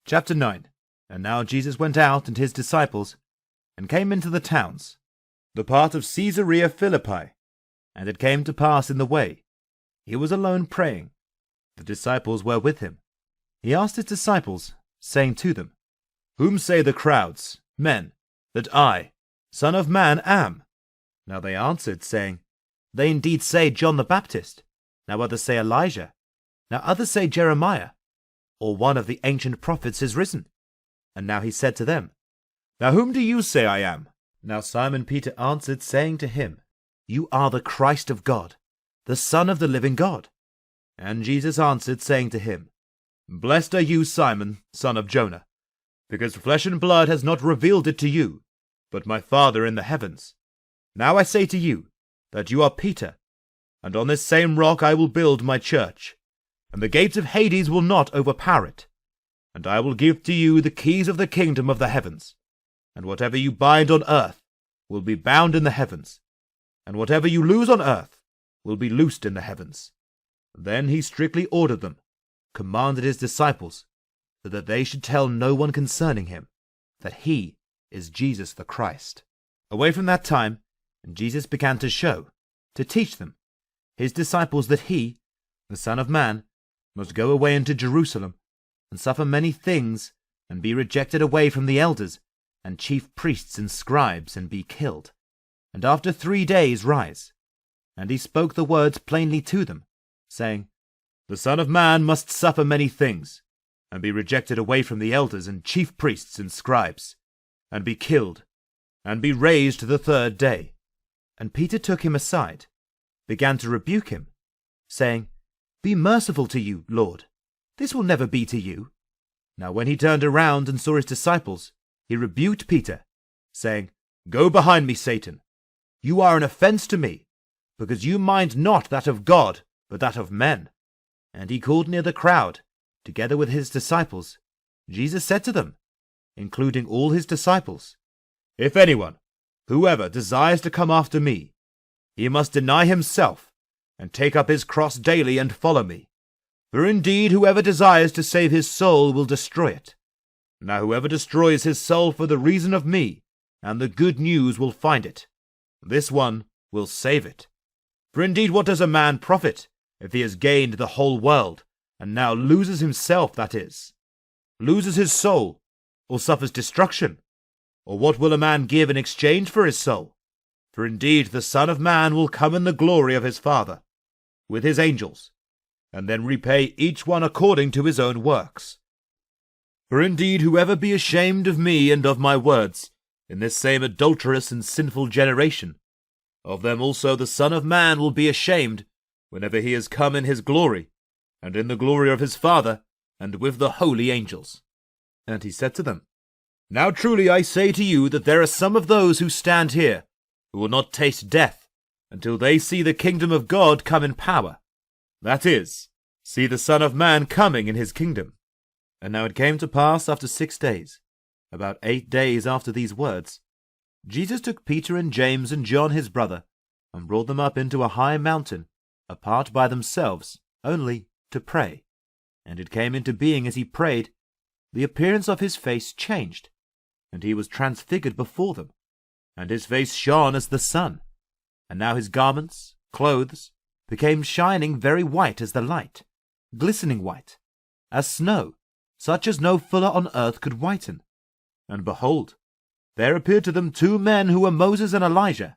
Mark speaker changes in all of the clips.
Speaker 1: Chapter 9. And now Jesus went out and his disciples, and came into the towns, the part of Caesarea Philippi. And it came to pass in the way, he was alone praying. The disciples were with him. He asked his disciples, saying to them, Whom say the crowds, men, that I, Son of Man, am? Now they answered, saying, They indeed say John the Baptist, now others say Elijah, now others say Jeremiah, or one of the ancient prophets is risen. And now he said to them, Now whom do you say I am? Now Simon Peter answered, saying to him, You are the Christ of God, the Son of the living God. And Jesus answered, saying to him, Blessed are you, Simon, son of Jonah, because flesh and blood has not revealed it to you, but my Father in the heavens. Now I say to you, that you are Peter, and on this same rock I will build my church, and the gates of Hades will not overpower it. And I will give to you the keys of the kingdom of the heavens. And whatever you bind on earth will be bound in the heavens, and whatever you loose on earth will be loosed in the heavens. Then he strictly ordered them, commanded his disciples, so that they should tell no one concerning him, that he is Jesus the Christ. Away from that time, Jesus began to show, to teach them, his disciples, that he, the Son of Man, must go away into Jerusalem, and suffer many things, and be rejected away from the elders, and chief priests and scribes, and be killed, and after 3 days rise. And he spoke the words plainly to them, saying, The Son of Man must suffer many things, and be rejected away from the elders and chief priests and scribes, and be killed, and be raised the 3rd day. And Peter took him aside, began to rebuke him, saying, Be merciful to you, Lord. This will never be to you. Now when he turned around and saw his disciples, he rebuked Peter, saying, Go behind me, Satan. You are an offense to me, because you mind not that of God, but that of men. And he called near the crowd, together with his disciples. Jesus said to them, including all his disciples, If anyone, whoever desires to come after me, he must deny himself, and take up his cross daily and follow me. For indeed whoever desires to save his soul will destroy it. Now whoever destroys his soul for the reason of me and the good news will find it. This one will save it. For indeed what does a man profit if he has gained the whole world, and now loses himself, that is, loses his soul, or suffers destruction? Or what will a man give in exchange for his soul? For indeed the Son of Man will come in the glory of his Father, with his angels, and then repay each one according to his own works. For indeed whoever be ashamed of me and of my words, in this same adulterous and sinful generation, of them also the Son of Man will be ashamed, whenever he has come in his glory, and in the glory of his Father, and with the holy angels. And he said to them, Now truly I say to you that there are some of those who stand here, who will not taste death, until they see the kingdom of God come in power. That is, see the Son of Man coming in his kingdom. And now it came to pass after 6 days, about 8 days after these words, Jesus took Peter and James and John his brother, and brought them up into a high mountain, apart by themselves, only to pray. And it came into being as he prayed, the appearance of his face changed, and he was transfigured before them, and his face shone as the sun. And now his garments, clothes, became shining very white as the light, glistening white, as snow, such as no fuller on earth could whiten. And behold, there appeared to them 2 men who were Moses and Elijah,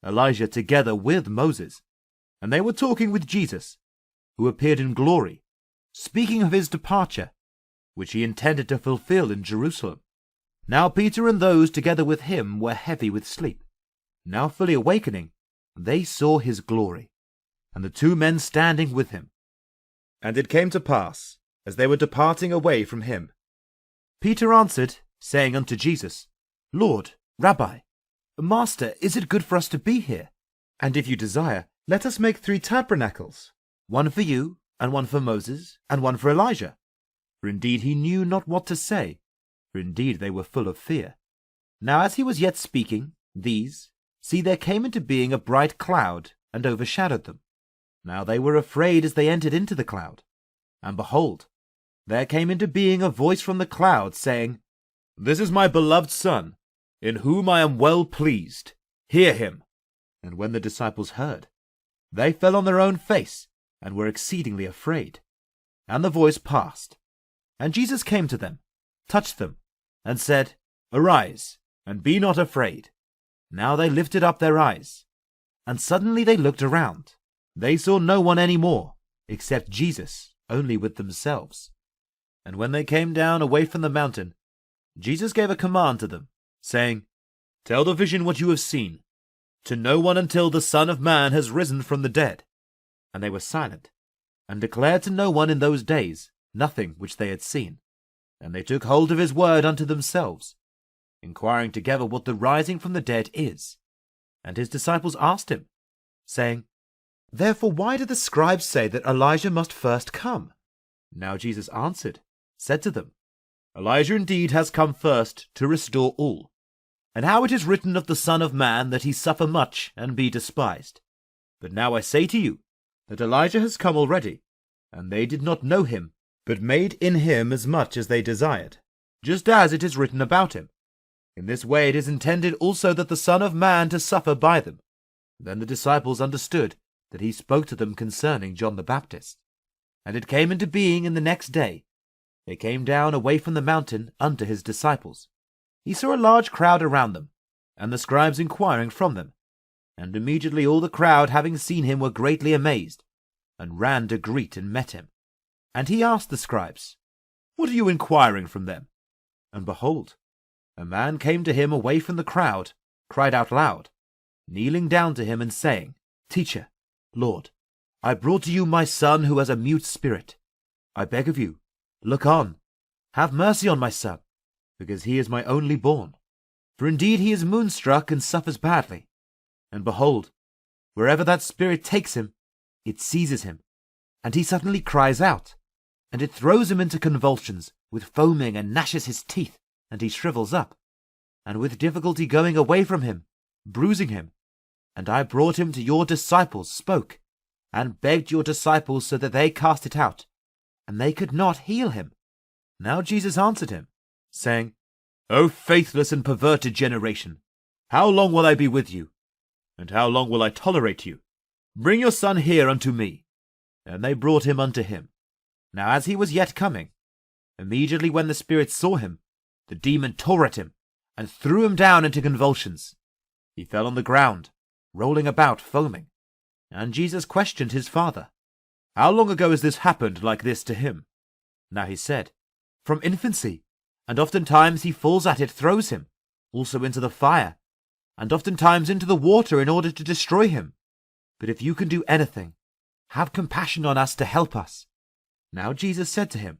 Speaker 1: Elijah together with Moses. And they were talking with Jesus, who appeared in glory, speaking of his departure, which he intended to fulfill in Jerusalem. Now Peter and those together with him were heavy with sleep. Now fully awakening, they saw his glory, and the 2 men standing with him. And it came to pass, as they were departing away from him, Peter answered, saying unto Jesus, Lord, Rabbi, Master, is it good for us to be here? And if you desire, let us make 3 tabernacles, one for you, and one for Moses, and one for Elijah. For indeed he knew not what to say, for indeed they were full of fear. Now as he was yet speaking, see, there came into being a bright cloud, and overshadowed them. Now they were afraid as they entered into the cloud. And behold, there came into being a voice from the cloud, saying, "This is my beloved Son, in whom I am well pleased. Hear him." And when the disciples heard, they fell on their own face, and were exceedingly afraid. And the voice passed. And Jesus came to them, touched them, and said, "Arise, and be not afraid." Now they lifted up their eyes, and suddenly they looked around. They saw no one any more, except Jesus, only with themselves. And when they came down away from the mountain, Jesus gave a command to them, saying, "Tell the vision what you have seen, to no one until the Son of Man has risen from the dead." And they were silent, and declared to no one in those days nothing which they had seen. And they took hold of his word unto themselves, inquiring together what the rising from the dead is. And his disciples asked him, saying, "Therefore why do the scribes say that Elijah must first come?" Now Jesus answered, said to them, "Elijah indeed has come first to restore all. And how it is written of the Son of Man that he suffer much and be despised. But now I say to you, that Elijah has come already, and they did not know him, but made in him as much as they desired, just as it is written about him. In this way it is intended also that the Son of Man to suffer by them." Then the disciples understood that he spoke to them concerning John the Baptist. And it came into being in the next day, they came down away from the mountain unto his disciples. He saw a large crowd around them, and the scribes inquiring from them. And immediately all the crowd, having seen him, were greatly amazed, and ran to greet and met him. And he asked the scribes, "What are you inquiring from them?" And behold, a man came to him away from the crowd, cried out loud, kneeling down to him and saying, "Teacher, Lord, I brought to you my son who has a mute spirit. I beg of you, look on, have mercy on my son, because he is my only born. For indeed he is moonstruck and suffers badly. And behold, wherever that spirit takes him, it seizes him, and he suddenly cries out, and it throws him into convulsions, with foaming, and gnashes his teeth, and he shrivels up, and with difficulty going away from him, bruising him. And I brought him to your disciples, spoke, and begged your disciples so that they cast it out, and they could not heal him." Now Jesus answered him, saying, "O faithless and perverted generation, how long will I be with you? And how long will I tolerate you? Bring your son here unto me." And they brought him unto him. Now as he was yet coming, immediately when the spirit saw him, the demon tore at him, and threw him down into convulsions. He fell on the ground, rolling about, foaming. And Jesus questioned his father, "How long ago has this happened like this to him?" Now he said, "From infancy, and oftentimes he falls at it, throws him, also into the fire, and oftentimes into the water in order to destroy him. But if you can do anything, have compassion on us to help us." Now Jesus said to him,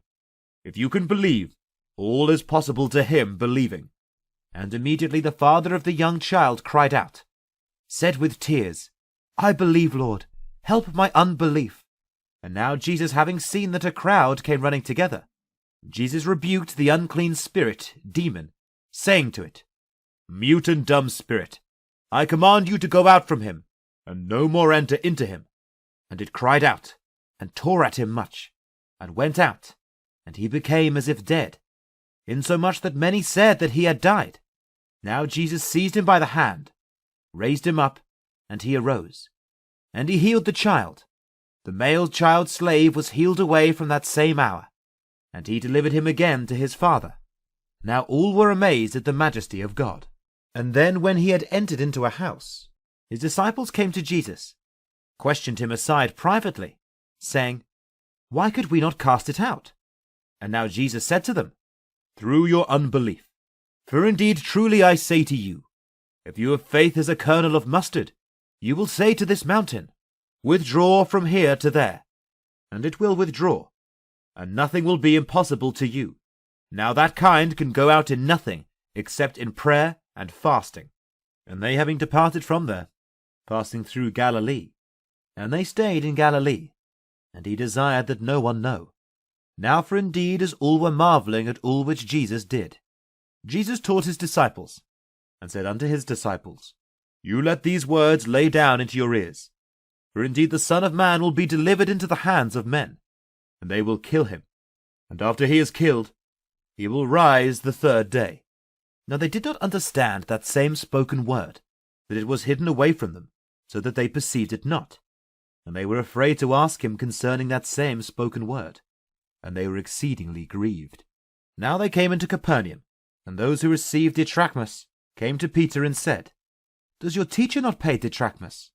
Speaker 1: "If you can believe, all is possible to him believing." And immediately the father of the young child cried out, said with tears, "I believe, Lord, help my unbelief." And now Jesus, having seen that a crowd came running together, Jesus rebuked the unclean spirit, demon, saying to it, "Mute and dumb spirit, I command you to go out from him, and no more enter into him." And it cried out, and tore at him much, and went out, and he became as if dead, insomuch that many said that he had died. Now Jesus seized him by the hand, raised him up, and he arose. And he healed the child. The male child slave was healed away from that same hour, and he delivered him again to his father. Now all were amazed at the majesty of God. And then when he had entered into a house, his disciples came to Jesus, questioned him aside privately, saying, "Why could we not cast it out?" And now Jesus said to them, "Through your unbelief. For indeed truly I say to you, if you have faith as a kernel of mustard, you will say to this mountain, Withdraw from here to there, and it will withdraw, and nothing will be impossible to you. Now that kind can go out in nothing except in prayer and fasting." And they having departed from there, passing through Galilee, and they stayed in Galilee, and he desired that no one know. Now for indeed as all were marvelling at all which Jesus did, Jesus taught his disciples, and said unto his disciples, You let these words lay down into your ears. For indeed the Son of Man will be delivered into the hands of men, and they will kill him. and after he is killed, he will rise the third day." Now they did not understand that same spoken word, that it was hidden away from them, so that they perceived it not. And they were afraid to ask him concerning that same spoken word, and they were exceedingly grieved. Now they came into Capernaum, and those who received didrachmas came to Peter and said, "Does your teacher not pay didrachmas?"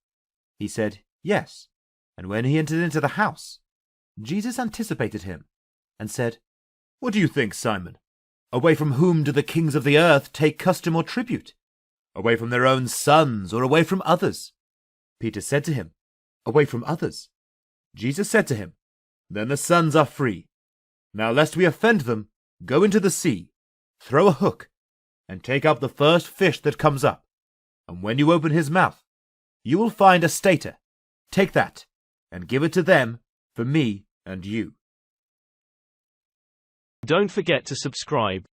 Speaker 1: He said, "Yes." And when he entered into the house, Jesus anticipated him, and said, "What do you think, Simon? Away from whom do the kings of the earth take custom or tribute? Away from their own sons, or away from others?" Peter said to him, "Away from others." Jesus said to him, "Then the sons are free. Now lest we offend them, go into the sea, throw a hook, and take up the first fish that comes up. And when you open his mouth, you will find a stater. Take that, and give it to them for me and you."
Speaker 2: Don't forget to subscribe.